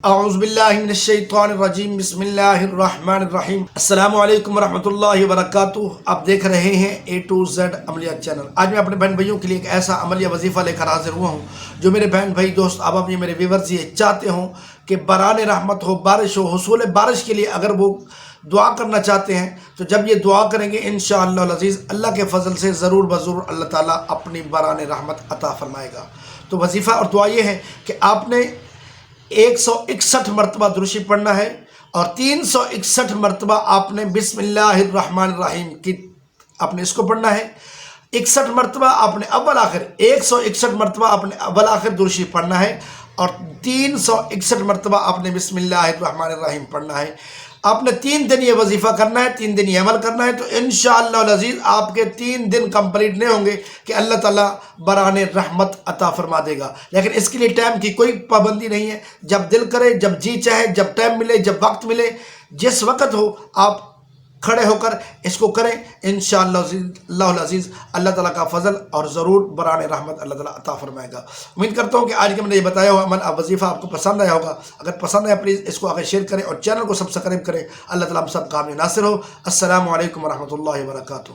اعوذ باللہ من الشیطان الرجیم بسم اللہ الرحمن الرحیم السلام علیکم ورحمۃ اللہ وبرکاتہ۔ آپ دیکھ رہے ہیں A to Z عملیات چینل۔ آج میں اپنے بہن بھائیوں کے لیے ایک ایسا عملیہ وظیفہ لے کر حاضر ہوا ہوں جو میرے بہن بھائی دوست احباب میرے ویورز یہ چاہتے ہوں کہ بران رحمت ہو، بارش ہو، حصول بارش کے لیے اگر وہ دعا کرنا چاہتے ہیں تو جب یہ دعا کریں گے انشاءاللہ العزیز اللہ کے فضل سے ضرور بضرور اللہ تعالیٰ اپنی بران رحمت عطا فرمائے گا۔ تو وظیفہ اور دعا یہ ہے کہ آپ نے 161 مرتبہ درود شریف پڑھنا ہے اور 361 مرتبہ آپ نے بسم اللہ الرحمن الرحیم کی آپ نے اس کو پڑھنا ہے۔ 61 مرتبہ آپ نے اول آخر 161 مرتبہ آپ نے اول آخر درود شریف پڑھنا ہے اور 361 مرتبہ آپ نے بسم اللہ الرحمن الرحیم پڑھنا ہے۔ آپ نے 3 دن یہ وظیفہ کرنا ہے، 3 دن یہ عمل کرنا ہے، تو انشاءاللہ العزیز آپ کے 3 دن کمپلیٹ نہیں ہوں گے کہ اللہ تعالیٰ بران رحمت عطا فرما دے گا۔ لیکن اس کے لیے ٹائم کی کوئی پابندی نہیں ہے، جب دل کرے، جب جی چاہے، جب ٹائم ملے، جب وقت ملے، جس وقت ہو آپ کھڑے ہو کر اس کو کریں انشاءاللہ اللہ العزیز اللہ تعالیٰ کا فضل اور ضرور بران رحمت اللہ تعالیٰ عطا فرمائے گا۔ امید کرتا ہوں کہ آج کے میں نے یہ بتایا ہوا عمل وظیفہ آپ کو پسند آیا ہوگا۔ اگر پسند آیا پلیز اس کو آگے شیئر کریں اور چینل کو سبسکرائب کریں۔ اللہ تعالیٰ ہم سب کا حامی ناصر ہو۔ السلام علیکم ورحمۃ اللہ وبرکاتہ۔